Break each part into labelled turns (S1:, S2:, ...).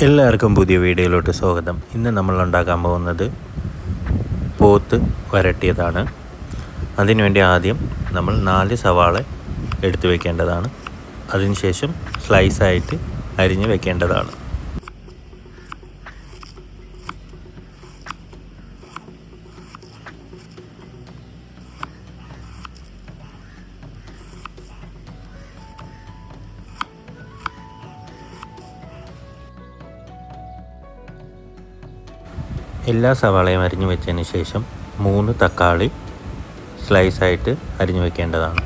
S1: എല്ലാവർക്കും പുതിയ വീഡിയോയിലോട്ട് സ്വാഗതം. ഇന്ന് നമ്മൾ ഉണ്ടാക്കാൻ പോകുന്നത് പോത്ത് വരട്ടിയതാണ്. അതിനുവേണ്ടി ആദ്യം നമ്മൾ 4 സവാള എടുത്തു വെക്കേണ്ടതാണ്. അതിനുശേഷം സ്ലൈസായിട്ട് അരിഞ്ഞ് വെക്കേണ്ടതാണ്. എല്ലാ സവാളയും അരിഞ്ഞു വെച്ചതിന് ശേഷം 3 തക്കാളി സ്ലൈസായിട്ട് അരിഞ്ഞു വെക്കേണ്ടതാണ്.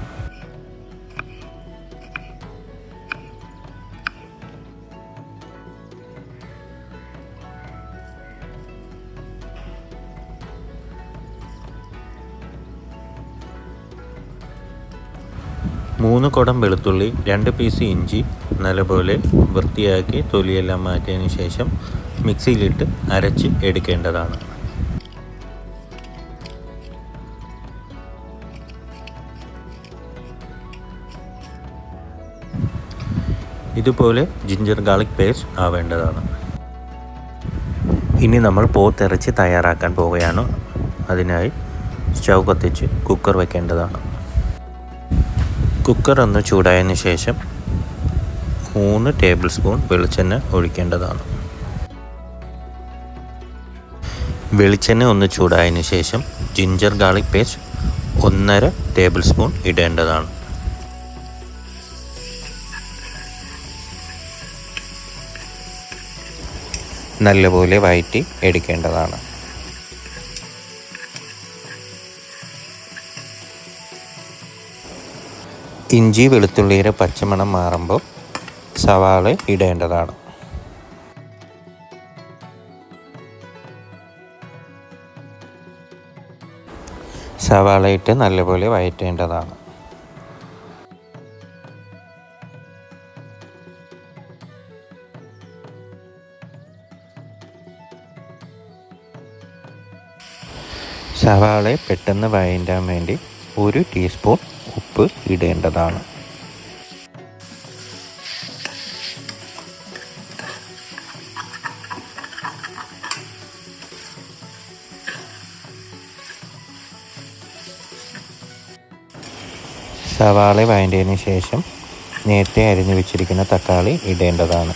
S1: മൂന്ന് കുടം വെളുത്തുള്ളി, 2 പീസ് ഇഞ്ചി നല്ലപോലെ വൃത്തിയാക്കി തൊലിയെല്ലാം മാറ്റിയതിന് ശേഷം മിക്സിയിലിട്ട് അരച്ച് എടുക്കേണ്ടതാണ്. ഇതുപോലെ ജിഞ്ചർ ഗാർലിക് പേസ്റ്റ് ആവേണ്ടതാണ്. ഇനി നമ്മൾ പോത്തിറച്ചി തയ്യാറാക്കാൻ പോവുകയാണ്. അതിനായി സ്റ്റൗ കത്തിച്ച് കുക്കർ വയ്ക്കേണ്ടതാണ്. കുക്കർ ഒന്ന് ചൂടായതിന് ശേഷം 3 ടേബിൾ സ്പൂൺ വെളിച്ചെണ്ണ ഒഴിക്കേണ്ടതാണ്. വെളിച്ചെണ്ണ ഒന്ന് ചൂടായതിന് ശേഷം ginger garlic paste 1.5 tablespoon ഇടേണ്ടതാണ്. നല്ലപോലെ വഴറ്റി എടുക്കേണ്ടതാണ്. ഇഞ്ചി വെളുത്തുള്ളിയുടെ പച്ചമണം മാറുമ്പോൾ സവാള ഇടേണ്ടതാണ്. സവാള ഇട്ട് നല്ലപോലെ വഴറ്റേണ്ടതാണ്. സവാള പെട്ടെന്ന് വഴറ്റാൻ വേണ്ടി 1 ടീസ്പൂൺ ഉപ്പ് ഇടേണ്ടതാണ്. സവാള വഴറ്റിയതിന് ശേഷം നേരത്തെ അരിഞ്ഞു വെച്ചിരിക്കുന്ന തക്കാളി ഇടേണ്ടതാണ്.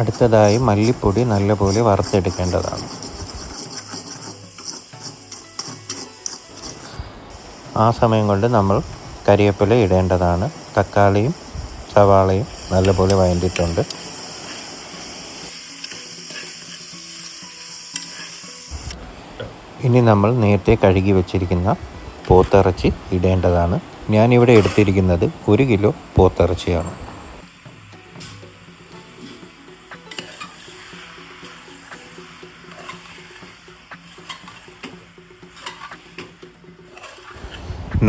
S1: അടുത്തതായി മല്ലിപ്പൊടി നല്ലപോലെ വറുത്തെടുക്കേണ്ടതാണ്. ആ സമയം കൊണ്ട് നമ്മൾ കരിവേപ്പില ഇടേണ്ടതാണ്. തക്കാളിയും സവാളയും നല്ലപോലെ വഴറ്റിയിട്ടുണ്ട്. ഇനി നമ്മൾ നേരത്തെ കഴുകി വെച്ചിരിക്കുന്ന പോത്തിറച്ചി ഇടേണ്ടതാണ്. ഞാനിവിടെ എടുത്തിരിക്കുന്നത് 1 കിലോ പോത്തിറച്ചിയാണ്.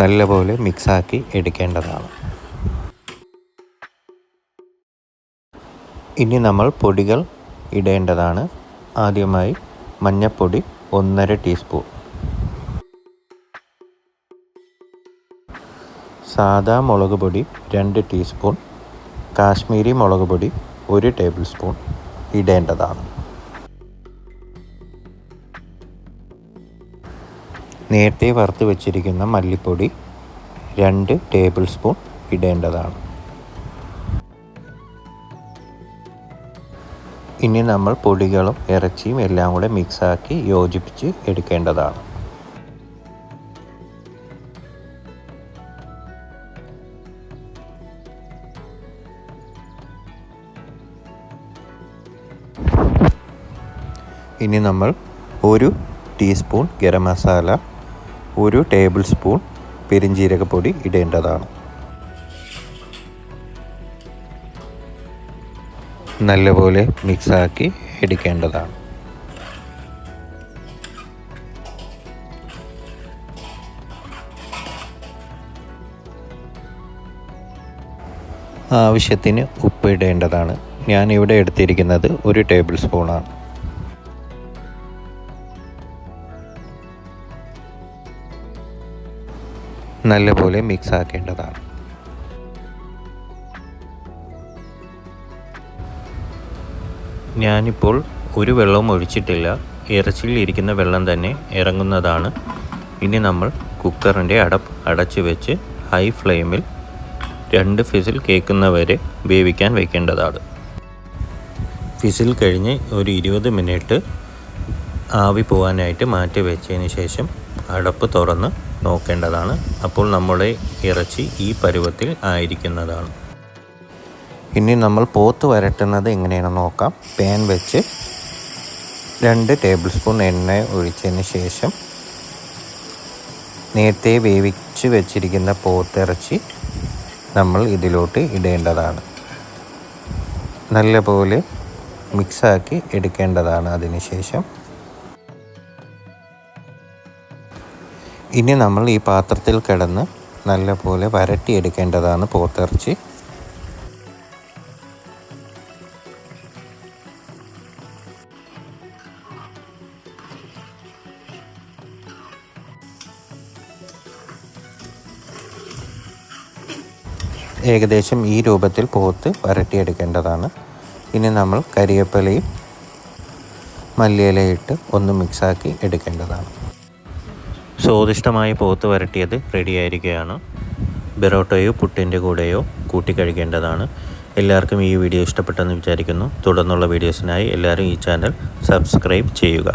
S1: നല്ലപോലെ മിക്സാക്കി എടുക്കേണ്ടതാണ്. ഇനി നമ്മൾ പൊടികൾ ഇടേണ്ടതാണ്. ആദ്യമായി മഞ്ഞൾപ്പൊടി 1.5 ടീസ്പൂൺ, സാദാ മുളക് പൊടി 2 ടീസ്പൂൺ, കാശ്മീരി മുളക് പൊടി 1 ടേബിൾ സ്പൂൺ ഇടേണ്ടതാണ്. നേരത്തെ വറുത്ത് വെച്ചിരിക്കുന്ന മല്ലിപ്പൊടി 2 ടേബിൾ സ്പൂൺ ഇടേണ്ടതാണ്. ഇനി നമ്മൾ പൊടികളും ഇറച്ചിയും എല്ലാം കൂടെ മിക്സാക്കി യോജിപ്പിച്ച് എടുക്കേണ്ടതാണ്. ഇനി നമ്മൾ 1 teaspoon garam masala, 1 tablespoon പെരിഞ്ജീരകപ്പൊടി ഇടേണ്ടതാണ്. നല്ലപോലെ മിക്സാക്കി എടുക്കേണ്ടതാണ്. ആവശ്യത്തിന് ഉപ്പ് ഇടേണ്ടതാണ്. ഞാനിവിടെ എടുത്തിരിക്കുന്നത് 1 ടേബിൾ സ്പൂണാണ്. നല്ലപോലെ മിക്സ് ആക്കേണ്ടതാണ്. ഞാനിപ്പോൾ ഒരു വെള്ളവും ഒഴിച്ചിട്ടില്ല. ഇറച്ചിയിൽ ഇരിക്കുന്ന വെള്ളം തന്നെ ഇറങ്ങുന്നതാണ്. ഇനി നമ്മൾ കുക്കറിൻ്റെ അടച്ച് വെച്ച് ഹൈ ഫ്ലെയിമിൽ 2 ഫിസിൽ കേൾക്കുന്നവരെ വേവിക്കാൻ വെക്കേണ്ടതാണ്. ഫിസിൽ കഴിഞ്ഞ് ഒരു 20 മിനിറ്റ് ആവി പോകാനായിട്ട് മാറ്റി വെച്ചതിന് ശേഷം അടപ്പ് തുറന്ന് നോക്കേണ്ടതാണ്. അപ്പോൾ നമ്മുടെ ഇറച്ചി ഈ പരുവത്തിൽ ആയിരിക്കുന്നതാണ്. ഇനി നമ്മൾ പോത്ത് വരട്ടുന്നത് എങ്ങനെയാണെന്ന് നോക്കാം. പാൻ വെച്ച് 2 ടേബിൾ സ്പൂൺ എണ്ണ ഒഴിച്ചതിന് ശേഷം നേരത്തെ വേവിച്ച് വെച്ചിരിക്കുന്ന പോത്തിറച്ചി നമ്മൾ ഇതിലോട്ട് ഇടേണ്ടതാണ്. നല്ലപോലെ മിക്സാക്കി എടുക്കേണ്ടതാണ്. അതിനുശേഷം ഇനി നമ്മൾ ഈ പാത്രത്തിൽ കിടന്ന് നല്ലപോലെ വരട്ടിയെടുക്കേണ്ടതാണ് പോത്തിറച്ചി. ഏകദേശം ഈ രൂപത്തിൽ പോത്ത് വരട്ടിയെടുക്കേണ്ടതാണ്. ഇനി നമ്മൾ കരിവേപ്പിലയും മല്ലിയിലയും ഇട്ട് ഒന്ന് മിക്സാക്കി എടുക്കേണ്ടതാണ്. സ്വാദിഷ്ടമായ പോത്ത് വരട്ടിയത് റെഡിയായിരിക്കുകയാണ്. ബെറോട്ടയോ പുട്ടിൻ്റെ കൂടെയോ കൂട്ടി കഴിക്കേണ്ടതാണ്. എല്ലാവർക്കും ഈ വീഡിയോ ഇഷ്ടപ്പെട്ടെന്ന് വിചാരിക്കുന്നു. തുടർന്നുള്ള വീഡിയോസിനായി എല്ലാവരും ഈ ചാനൽ സബ്സ്ക്രൈബ് ചെയ്യുക.